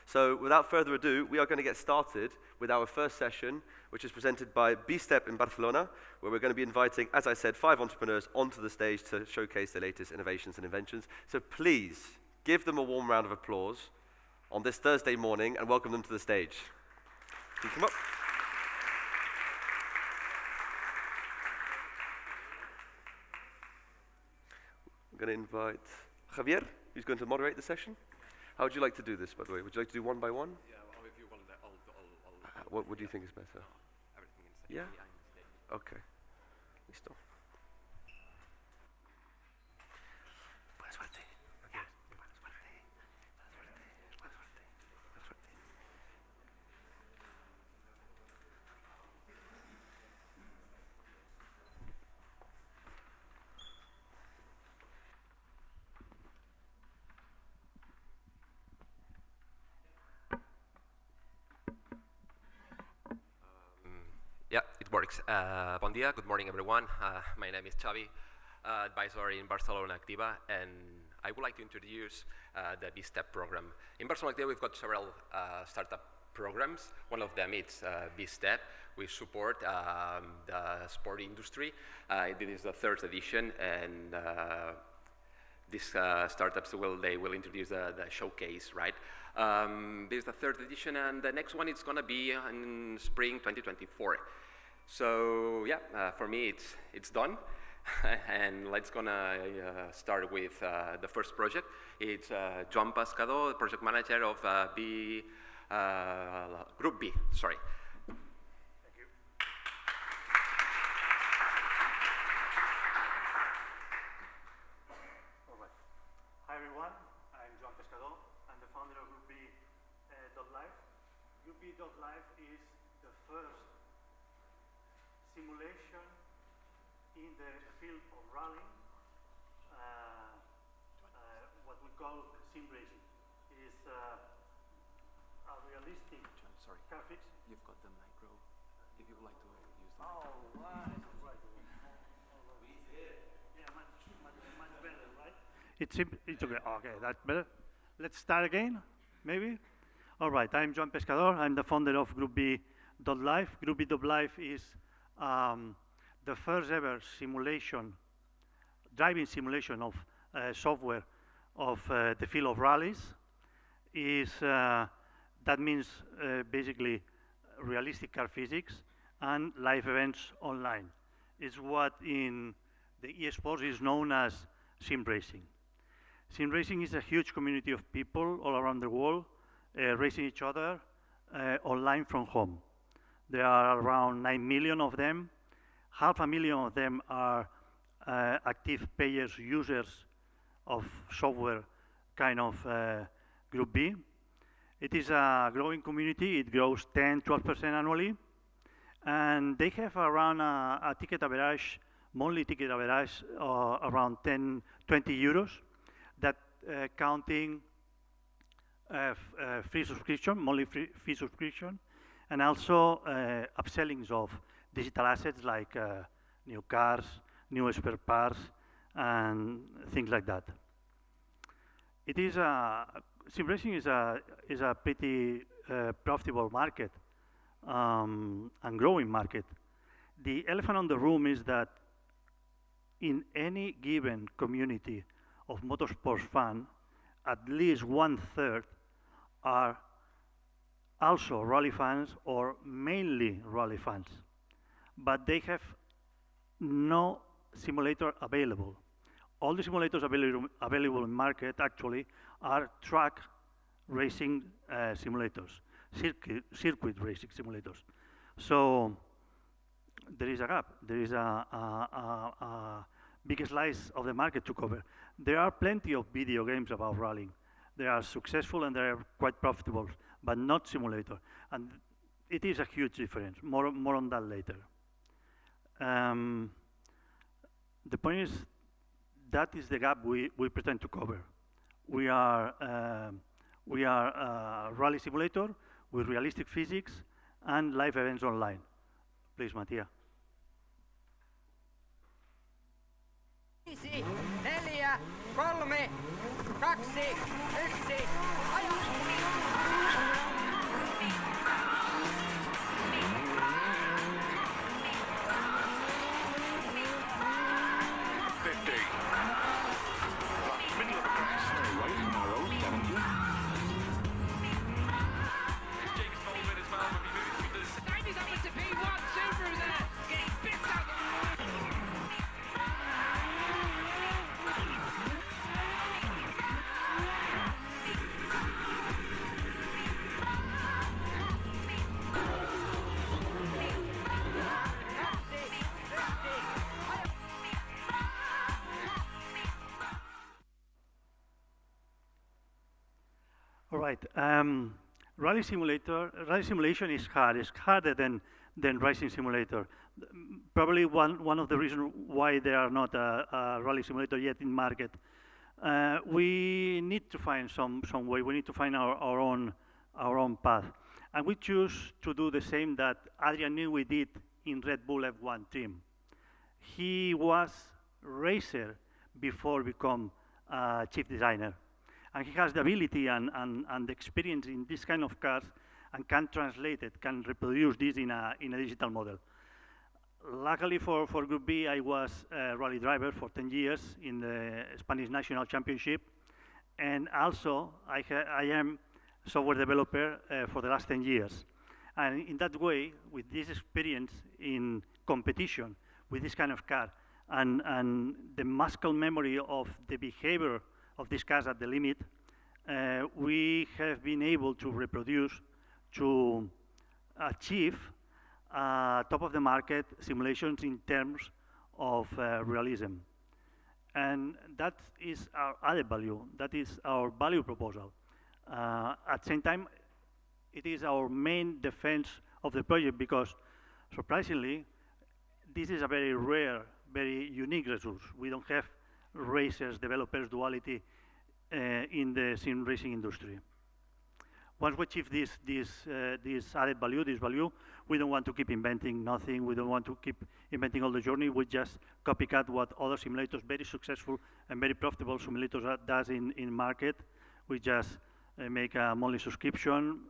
So without further ado, we are going to get started with our first session, which is presented by BSTEP in Barcelona, where we're going to be inviting, as I said, 5 entrepreneurs onto the stage to showcase their latest innovations and inventions. So please, give them a warm round of applause on this Thursday morning and welcome them to the stage. Can you come up? I'm going to invite Javier, who's going to moderate the session. How would you like to do this, by the way? Would you like to do one by one? Yeah, well, if you want, I'll what do you think is better? everything inside. Yeah? Okay. Listo. Buena suerte. Okay. Buena suerte. Buena suerte. Buena suerte. Buena suerte. Yeah, it works. Bon dia, good morning everyone. My name is Xavi, advisor in Barcelona Activa, and I would like to introduce the BSTEP program. In Barcelona Activa, we've got several startup programs. One of them is BSTEP. We support the sport industry. This is the 3rd edition, and these startups will introduce the showcase, right? This is the 3rd edition, and the next one is going to be in spring 2024. So yeah, for me it's done, and let's gonna start with the first project. It's Joan Pescador, project manager of Group B. Sorry. Thank you. All right. Hi everyone. I'm Joan Pescador. I'm the founder of Group B .life. Group B .life is the first simulation in the field of rallying, what we call sim racing. It is a realistic car fix. You've got the micro, if you would like to use the Oh, right. Yeah, much better, right? It's okay. Okay, that's better. Let's start again, maybe. All right, I'm Joan Pescador. I'm the founder of Group B .life. Group B .life is the first ever simulation, driving simulation of software of the field of rallies. That means basically realistic car physics and live events online. It's what in the eSports is known as sim racing. Sim racing is a huge community of people all around the world racing each other online from home. There are around 9 million of them. 500,000 of them are active payers, users of software kind of Group B. It is a growing community. It grows 10–12% annually. And they have around a ticket average, monthly ticket average, around 10–20 euros, that counting free subscription, monthly fee subscription, and also upsellings of digital assets like new cars, new spare parts, and things like that. It is sim racing is a pretty profitable market and growing market. The elephant on the room is that in any given community of motorsports fan, at least 1/3 are also rally fans or mainly rally fans, but they have no simulator available. All the simulators available in market actually are track racing simulators, circuit racing simulators. So there is a gap. There is a big slice of the market to cover. There are plenty of video games about rallying. They are successful and they are quite profitable, but not simulator. And it is a huge difference. More on that later. The point is, that is the gap we pretend to cover. We are a rally simulator with realistic physics and live events online. Please, Mattia. 5, 4, 3, 2, 1, aja! All right. Rally simulation is hard. It's harder than racing simulator. Probably one of the reasons why there are not a rally simulator yet in market. We need to find some way. We need to find our own path, and we choose to do the same that Adrian Newey did in Red Bull F1 team. He was racer before become chief designer. And he has the ability and the experience in this kind of cars and can translate it, can reproduce this in a digital model. Luckily for Group B, I was a rally driver for 10 years in the Spanish National Championship. And also, I am software developer for the last 10 years. And in that way, with this experience in competition with this kind of car and the muscle memory of the behavior of these cars at the limit, we have been able to reproduce, to achieve top of the market simulations in terms of realism. And that is our added value, that is our value proposal. At the same time, it is our main defense of the project because, surprisingly, this is a very rare, very unique resource. We don't have racers, developers, duality in the sim racing industry. Once we achieve this added value, we don't want to keep inventing nothing. We don't want to keep inventing all the journey. We just copycat what other simulators, very successful and very profitable simulators does in market. We just make a monthly subscription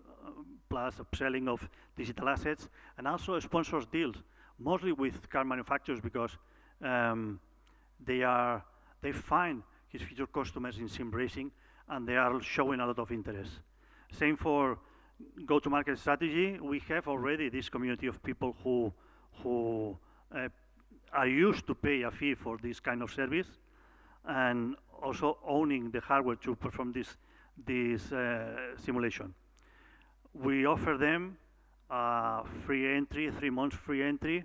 plus upselling of digital assets and also sponsors deals, mostly with car manufacturers because they find his future customers in sim racing and they are showing a lot of interest. Same for go-to-market strategy. We have already this community of people who are used to pay a fee for this kind of service and also owning the hardware to perform this simulation. We offer them free entry, 3 months free entry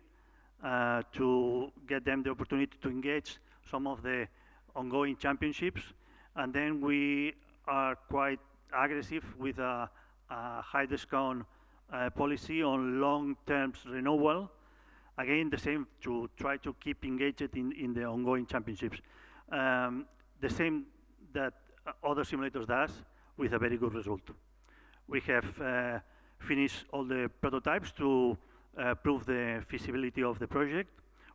to get them the opportunity to engage some of the ongoing championships. And then we are quite aggressive with a high discount policy on long-term renewal. Again, the same to try to keep engaged in the ongoing championships. The same that other simulators does with a very good result. We have finished all the prototypes to prove the feasibility of the project.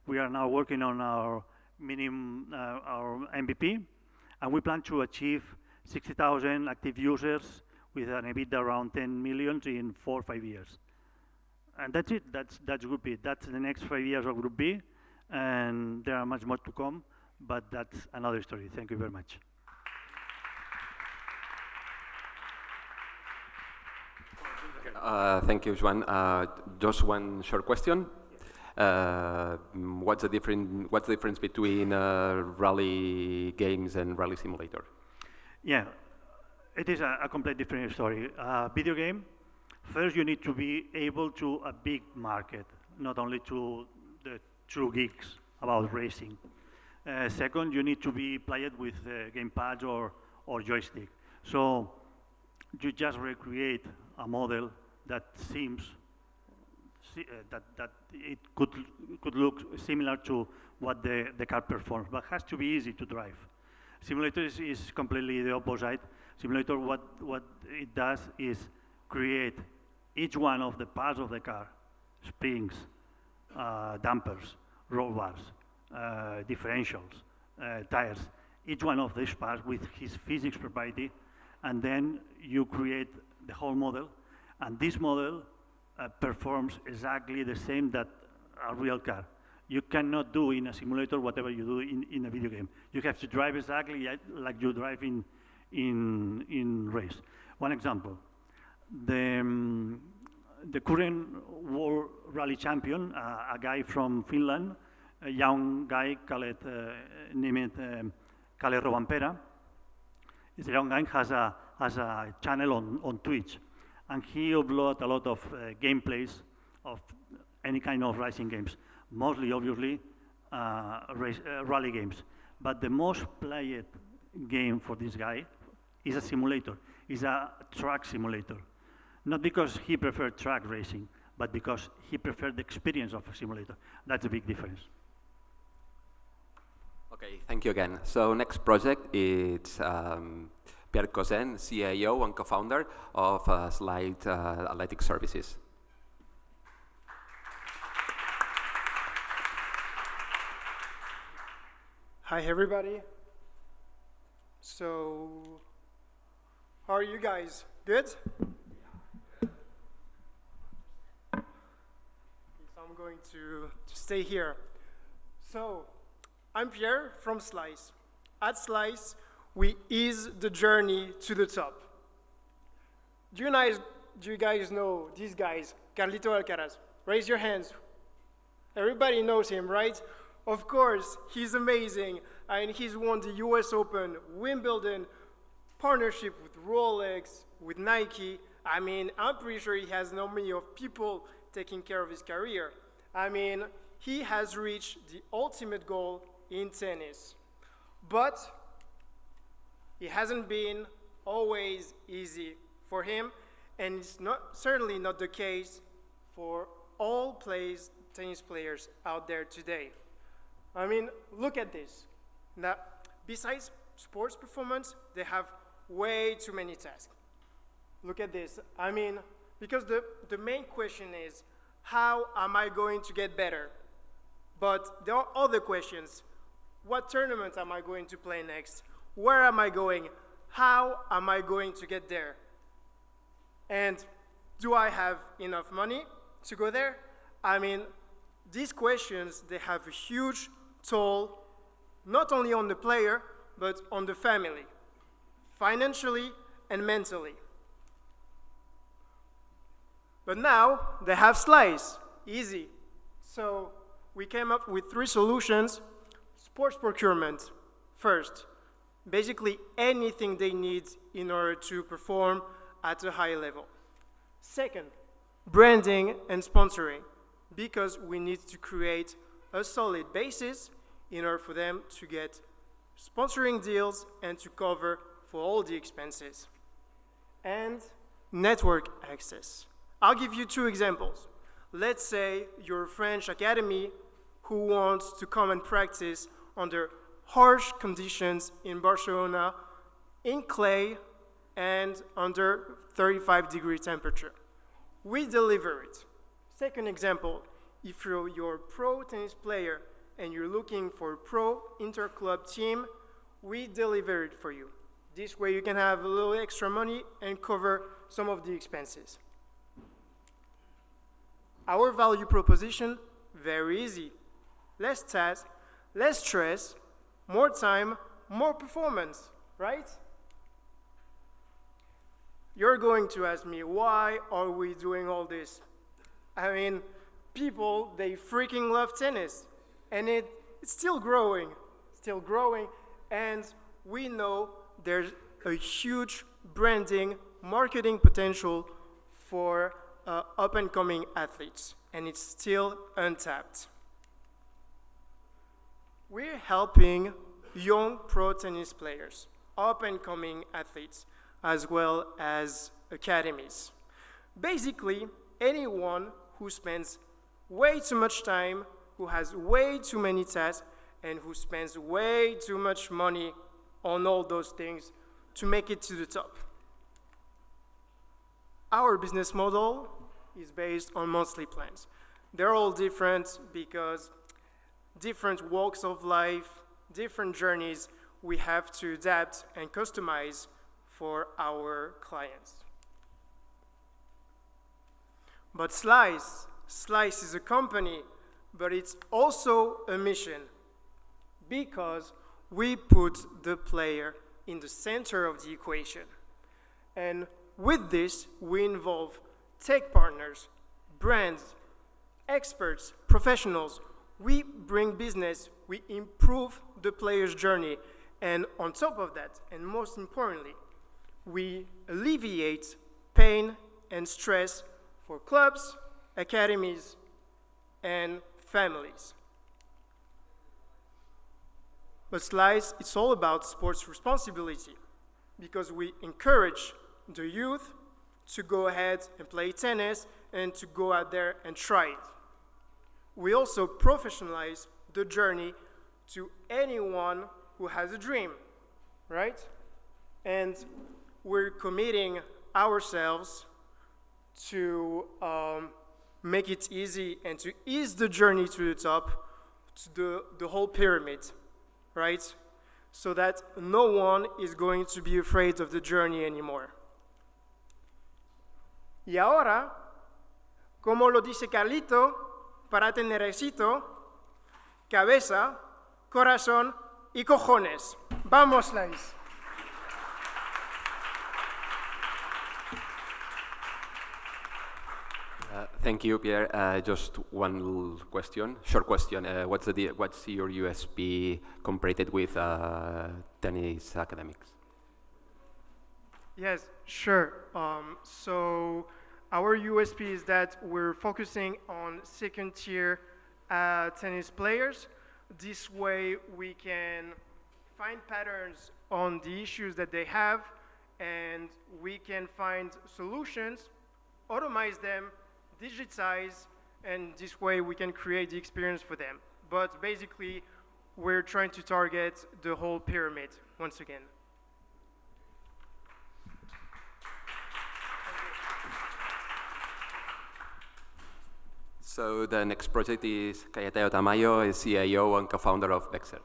We are now working on our our MVP, and we plan to achieve 60,000 active users with an EBITDA around 10 million in 4 or 5 years. And that's it, that's Group B. That's the next 5 years of Group B, and there are much more to come, but that's another story. Thank you very much. Thank you, Joan. Just one short question. What's the difference between rally games and rally simulator? Yeah, it is a completely different story. Video game, first you need to be able to a big market, not only to the true geeks about racing. Second, you need to be played with gamepads or joystick. So you just recreate a model that seems that it could look similar to what the car performs, but has to be easy to drive. Simulator is completely the opposite. Simulator, what it does is create each one of the parts of the car, springs, dampers, roll bars, differentials, tires, each one of these parts with his physics property, and then you create the whole model, and this model performs exactly the same that a real car. You cannot do in a simulator whatever you do in a video game. You have to drive exactly like you drive in race. One example, the current world rally champion, a guy from Finland, a young guy named Kalle Rovanperä. This young guy has a channel on Twitch, and he uploads a lot of gameplays of any kind of racing games, mostly, obviously, rally games. But the most played game for this guy is a simulator. is a track simulator. Not because he preferred track racing, but because he preferred the experience of a simulator. That's a big difference. Okay, thank you again. So next project is Pierre Cousin, CIO and co-founder of Slide Athletic Services. Hi everybody. So, how are you guys? Good? So I'm going to stay here. So, I'm Pierre from Slice. At Slice, we ease the journey to the top. Do you guys know these guys, Carlito Alcaraz? Raise your hands. Everybody knows him, right? Of course, he's amazing, and he's won the US Open, Wimbledon, partnership with Rolex, with Nike. I mean, I'm pretty sure he has no many of people taking care of his career. I mean, he has reached the ultimate goal in tennis. But it hasn't been always easy for him, and it's certainly not the case for all tennis players out there today. I mean, look at this. Now, besides sports performance, they have way too many tasks. Look at this. I mean, because the main question is, how am I going to get better? But there are other questions. What tournament am I going to play next? Where am I going? How am I going to get there? And do I have enough money to go there? I mean, these questions, they have a huge toll, not only on the player, but on the family, financially and mentally. But now, they have Slice, easy. So we came up with 3 solutions. Sports procurement, first. Basically anything they need in order to perform at a high level. Second, branding and sponsoring, because we need to create a solid basis in order for them to get sponsoring deals and to cover for all the expenses. And network access. I'll give you 2 examples. Let's say you're a French academy who wants to come and practice under harsh conditions in Barcelona, in clay, and under 35-degree temperature. We deliver it. Second example, if you're a pro tennis player and you're looking for a pro inter-club team, we deliver it for you. This way you can have a little extra money and cover some of the expenses. Our value proposition, very easy. Less task, less stress, more time, more performance, right? You're going to ask me, why are we doing all this? I mean, people, they freaking love tennis. And it's still growing, and we know there's a huge branding, marketing potential for up-and-coming athletes, and it's still untapped. We're helping young pro tennis players, up-and-coming athletes, as well as academies. Basically, anyone who spends way too much time, who has way too many tasks, and who spends way too much money on all those things to make it to the top. Our business model is based on monthly plans. They're all different because different walks of life, different journeys, we have to adapt and customize for our clients. But Slice is a company, but it's also a mission, because we put the player in the center of the equation. And with this, we involve tech partners, brands, experts, professionals. We bring business, we improve the player's journey, and on top of that, and most importantly, we alleviate pain and stress for clubs, academies, and families. But Slice, it's all about sports responsibility, because we encourage the youth to go ahead and play tennis and to go out there and try it. We also professionalize the journey to anyone who has a dream, right? And we're committing ourselves to make it easy and to ease the journey to the top, to the whole pyramid, right? So that no one is going to be afraid of the journey anymore. Y ahora, como lo dice Carlito, para tener éxito, cabeza, corazón y cojones. Vamos, Lais. Thank you, Pierre. Just one little question, short question. What's your USP compared with tennis academics? Yes, sure. So our USP is that we're focusing on second-tier tennis players. This way we can find patterns on the issues that they have, and we can find solutions, automate them, digitize, and this way we can create the experience for them. But basically, we're trying to target the whole pyramid once again. So the next project is Cayetano Tamayo, is CIO and co-founder of Bexer.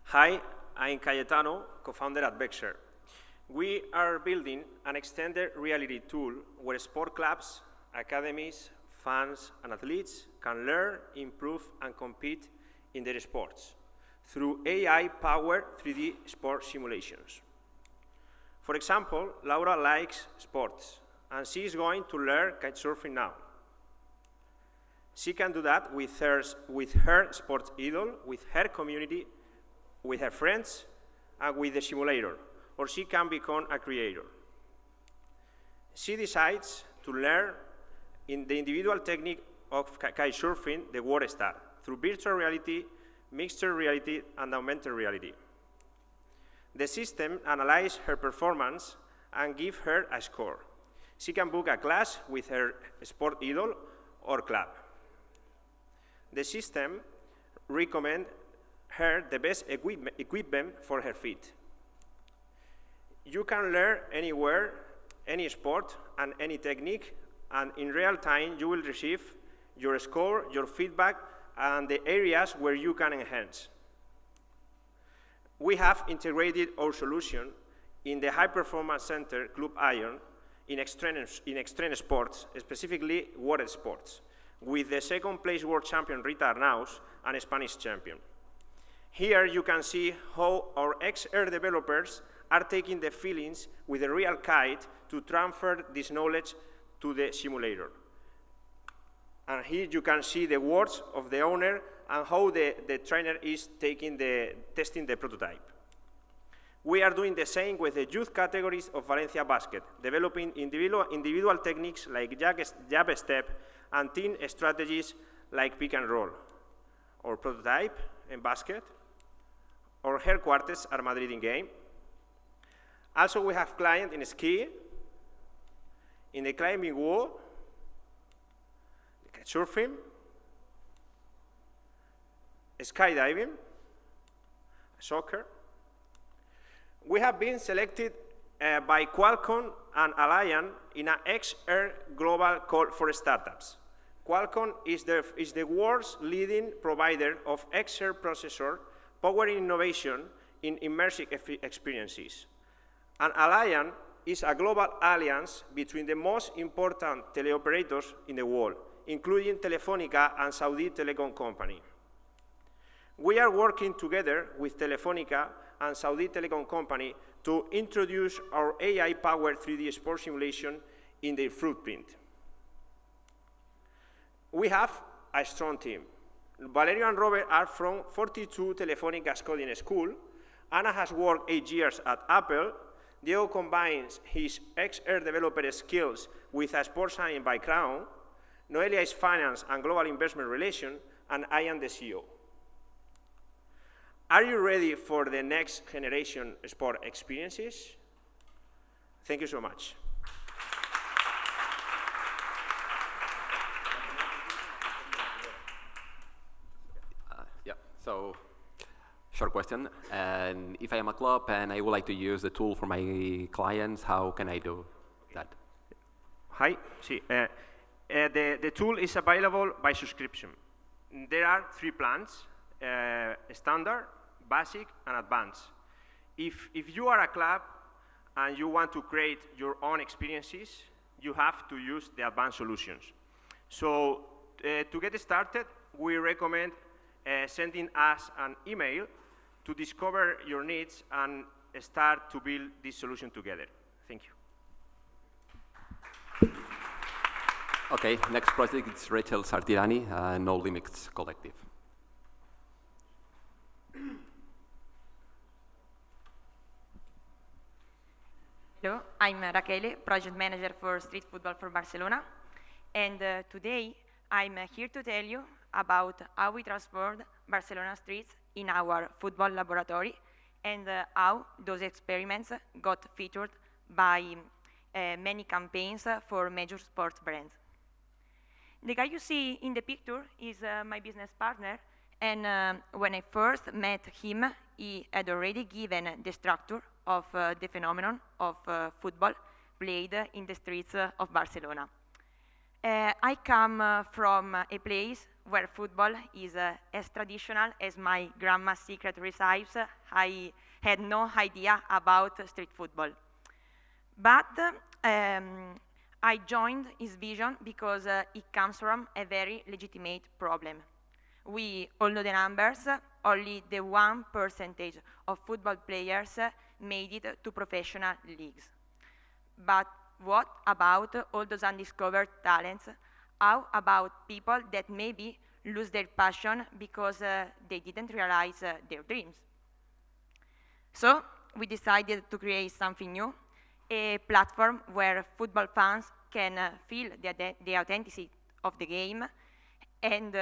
Hi, I'm Cayetano, co-founder at Bexer. We are building an extended reality tool where sport clubs, academies, fans, and athletes can learn, improve, and compete in their sports through AI-powered 3D sport simulations. For example, Laura likes sports, and she is going to learn kitesurfing now. She can do that with her sports idol, with her community, with her friends, and with the simulator, or she can become a creator. She decides to learn in the individual technique of kitesurfing, the World Star, through virtual reality, mixed reality, and augmented reality. The system analyzes her performance and gives her a score. She can book a class with her sport idol or club. The system recommends her the best equipment for her feet. You can learn anywhere, any sport, and any technique, and in real time you will receive your score, your feedback, and the areas where you can enhance. We have integrated our solution in the High Performance Center Club Iron in extreme sports, specifically water sports, with the second place world champion Rita Arnaus and a Spanish champion. Here you can see how our XR developers are taking the feelings with a real kite to transfer this knowledge to the simulator. And here you can see the words of the owner and how the trainer is testing the prototype. We are doing the same with the youth categories of Valencia Basket, developing individual techniques like jab step and team strategies like pick and roll, or prototype in basket, or headquarters at Madrid in game. Also, we have clients in ski, in the climbing wall, surfing, skydiving, soccer. We have been selected by Qualcomm and Allianz in an XR global call for startups. Qualcomm is the world's leading provider of XR processor, powering innovation in immersive experiences. And Allianz is a global alliance between the most important teleoperators in the world, including Telefónica and Saudi Telecom Company. We are working together with Telefónica and Saudi Telecom Company to introduce our AI-powered 3D sport simulation in their footprint. We have a strong team. Valerio and Robert are from 42 Telefónica's coding school. Anna has worked 8 years at Apple. Diego combines his XR developer skills with a sports science background. Noelia is finance and global investment relation, and I am the CEO. Are you ready for the next generation sport experiences? Thank you so much. Yeah, so short question. And if I am a club and I would like to use the tool for my clients, how can I do that? Hi, sí. The tool is available by subscription. There are 3 plans, standard, basic, and advanced. If you are a club and you want to create your own experiences, you have to use the advanced solutions. So to get started, we recommend sending us an email to discover your needs and start to build this solution together. Thank you. Okay, next project is Rachel Sartirani, No Limits Collective. Hello, I'm Raquel, project manager for street football for Barcelona. And today I'm here to tell you about how we transformed Barcelona streets in our football laboratory and how those experiments got featured by many campaigns for major sports brands. The guy you see in the picture is my business partner, and when I first met him, he had already given the structure of the phenomenon of football played in the streets of Barcelona. I come from a place where football is as traditional as my grandma's secret recipes. I had no idea about street football. But I joined his vision because it comes from a very legitimate problem. We all know the numbers, only the 1% of football players made it to professional leagues. But what about all those undiscovered talents? How about people that maybe lose their passion because they didn't realize their dreams? So we decided to create something new, a platform where football fans can feel the authenticity of the game, and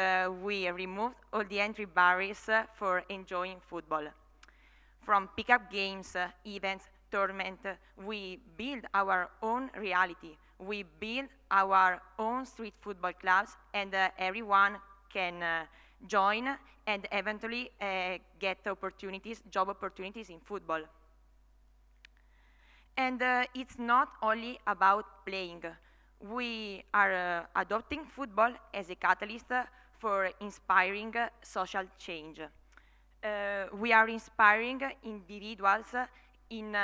we removed all the entry barriers for enjoying football. From pickup games, events, tournament, we build our own reality. We build our own street football clubs, and everyone can join and eventually get opportunities, job opportunities in football. And it's not only about playing. We are adopting football as a catalyst for inspiring social change. We are inspiring individuals in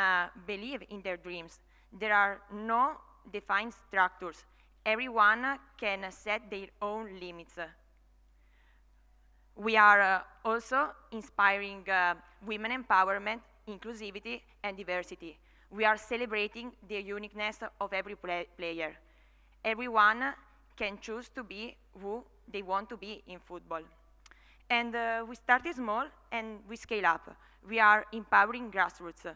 believe in their dreams. There are no defined structures. Everyone can set their own limits. We are also inspiring women empowerment, inclusivity, and diversity. We are celebrating the uniqueness of every player. Everyone can choose to be who they want to be in football. And we started small and we scale up. We are empowering grassroots.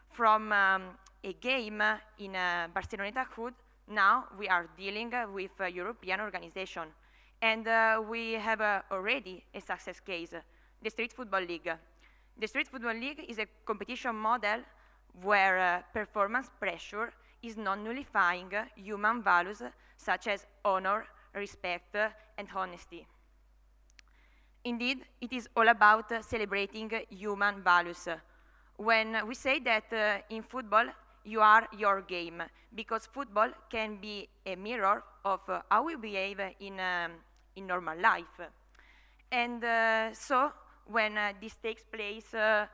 From a game in Barcelona hood, now we are dealing with a European organization. And we have already a success case, the Street Football League. The Street Football League is a competition model where performance pressure is not nullifying human values such as honor, respect, and honesty. Indeed, it is all about celebrating human values. When we say that in football, you are your game, because football can be a mirror of how we behave in normal life. And so, when this takes place as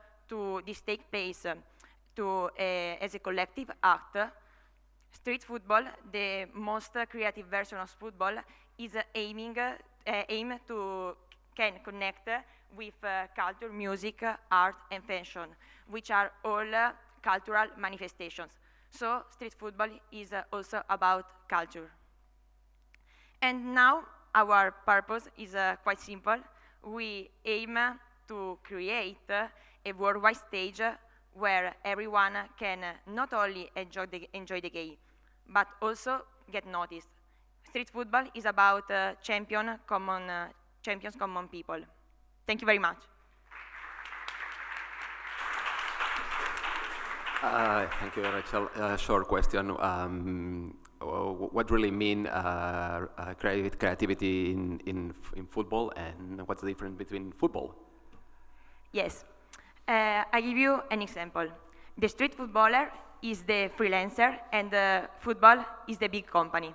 a collective act, street football, the most creative version of football, is aim to can connect with culture, music, art, and fashion, which are all cultural manifestations. So street football is also about culture. And now our purpose is quite simple. We aim to create a worldwide stage where everyone can not only enjoy the game, but also get noticed. Street football is about champions, common people. Thank you very much. Thank you, Rachel. Short question. What really mean creativity in football, and what's the difference between football? Yes. I give you an example. The street footballer is the freelancer, and the football is the big company.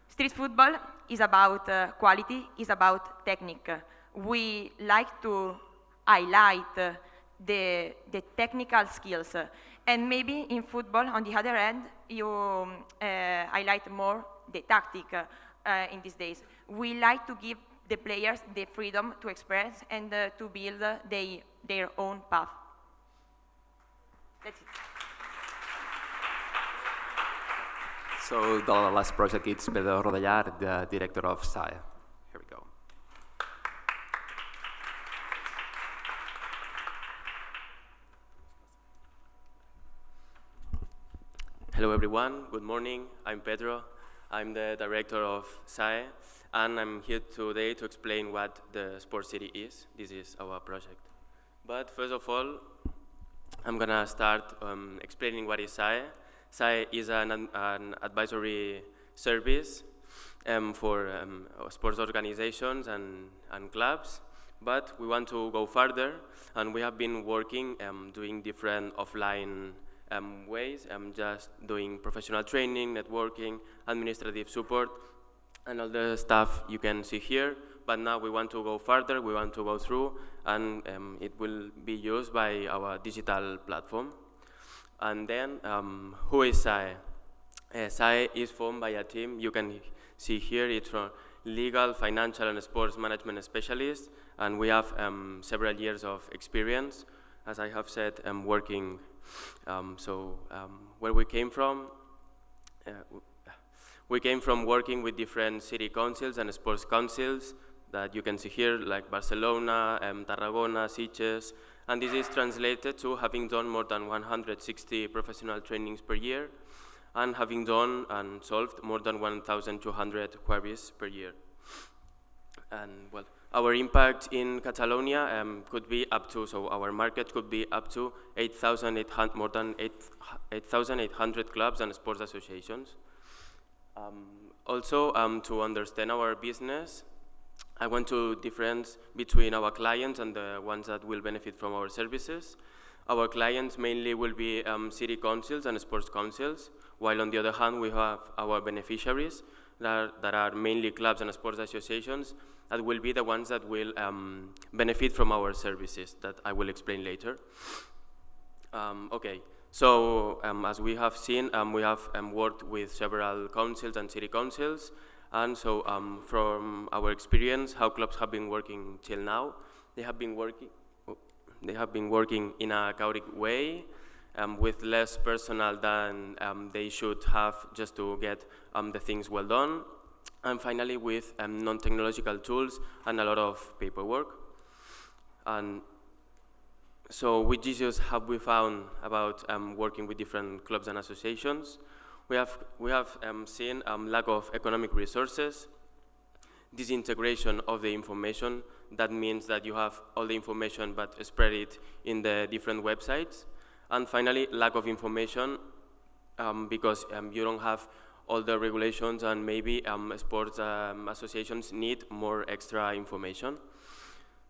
Street football is about quality, is about technique. We like to highlight the technical skills. And maybe in football, on the other hand, you highlight more the tactic in these days. We like to give the players the freedom to express and to build their own path. That's it. So the last project is Pedro Rodellar, the director of SAE. Here we go. Hello everyone, good morning. I'm Pedro. I'm the director of SAE, and I'm here today to explain what the Sports City is. This is our project. But first of all, I'm gonna start explaining what is SAE. SAE is an advisory service for sports organizations and clubs, but we want to go further, and we have been working doing different offline ways, just doing professional training, networking, administrative support, and all the stuff you can see here. But now we want to go further, we want to go through, and it will be used by our digital platform. And then, who is SAE? SAE is formed by a team. You can see here it's from legal, financial, and sports management specialists, and we have several years of experience, as I have said, working. Where we came from working with different city councils and sports councils that you can see here, like Barcelona, Tarragona, Sitges, and this is translated to having done more than 160 professional trainings per year, and having done and solved more than 1,200 queries per year. And well, our impact in Catalonia could be up to, so our market could be up to 8,800, more than 8,800 clubs and sports associations. Also, to understand our business, I want to difference between our clients and the ones that will benefit from our services. Our clients mainly will be city councils and sports councils, while on the other hand, we have our beneficiaries that are mainly clubs and sports associations that will be the ones that will benefit from our services that I will explain later. Okay, so as we have seen, we have worked with several councils and city councils, and so from our experience, how clubs have been working till now, they have been working in a chaotic way, with less personnel than they should have just to get the things well done, and finally with non-technological tools and a lot of paperwork. And so which issues have we found about working with different clubs and associations? We have seen lack of economic resources, disintegration of the information. That means that you have all the information but spread it in the different websites. And finally, lack of information because you don't have all the regulations, and maybe sports associations need more extra information.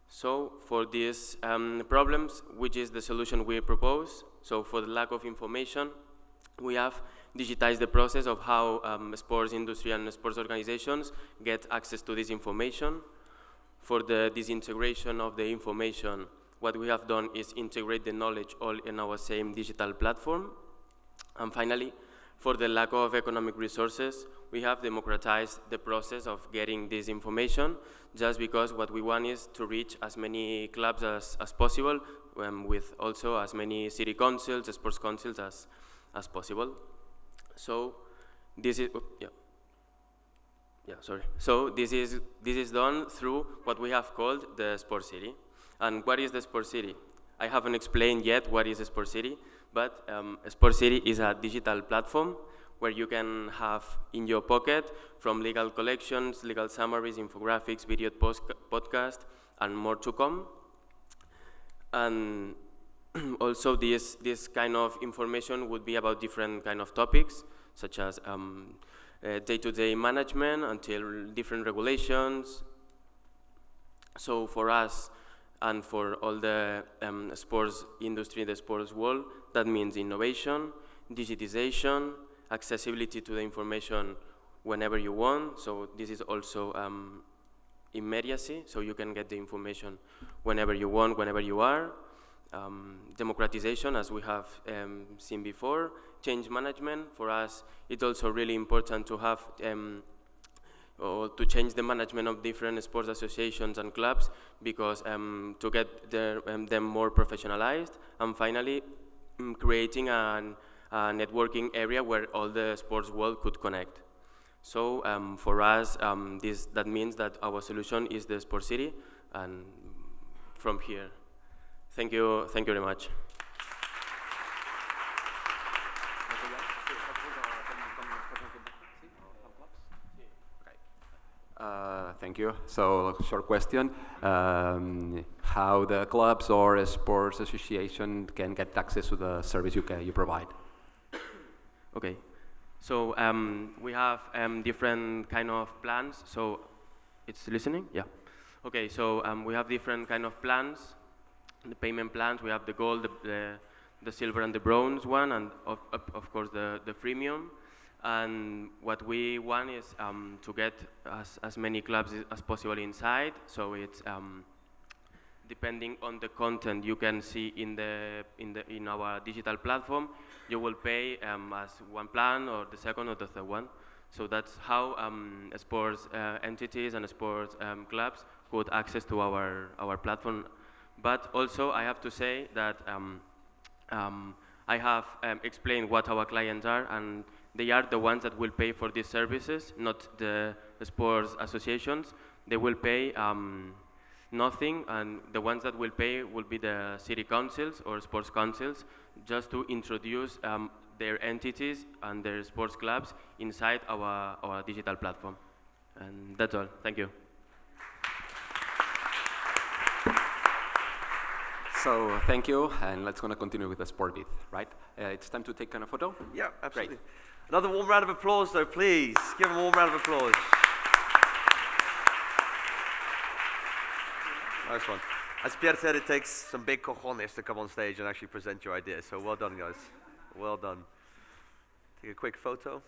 So for these problems, which is the solution we propose? So for the lack of information, we have digitized the process of how sports industry and sports organizations get access to this information. For the disintegration of the information, what we have done is integrate the knowledge all in our same digital platform. And finally, for the lack of economic resources, we have democratized the process of getting this information, just because what we want is to reach as many clubs as possible, with also as many city councils, sports councils as possible. So this is, So this is done through what we have called the Sports City. And what is the Sports City? I haven't explained yet what is a Sports City, but a Sports City is a digital platform where you can have in your pocket from legal collections, legal summaries, infographics, video podcast, and more to come. And also this kind of information would be about different kind of topics, such as day-to-day management until different regulations. So for us and for all the sports industry, the sports world, that means innovation, digitization, accessibility to the information whenever you want. So this is also immediacy, so you can get the information whenever you want, whenever you are. Democratization, as we have seen before. Change management, for us, it's also really important to have or to change the management of different sports associations and clubs, because to get them more professionalized. And finally, creating a networking area where all the sports world could connect. So for us, that means that our solution is the Sport City, and from here. Thank you very much. Thank you. So, short question. How the clubs or sports association can get access to the service you provide? Okay. So we have different kind of plans. So it's listening? Yeah. Okay, so we have different kind of plans. The payment plans, we have the gold, the silver and the bronze one, and of course the freemium. And what we want is to get as many clubs as possible inside. So it's depending on the content you can see in our digital platform, you will pay as one plan or the second or the third one. So that's how sports entities and sports clubs could access to our platform. But also I have to say that I have explained what our clients are, and they are the ones that will pay for these services, not the sports associations. They will pay nothing, and the ones that will pay will be the city councils or sports councils, just to introduce their entities and their sports clubs inside our digital platform. And that's all. Thank you. So thank you, and let's gonna continue with the SPORTBIZ, right? It's time to take a photo. Yeah, absolutely. Great. Another warm round of applause, though, please. Give them a warm round of applause. Nice one. As Pierre said, it takes some big cojones to come on stage and actually present your idea. So well done, guys. Well done. Take a quick photo.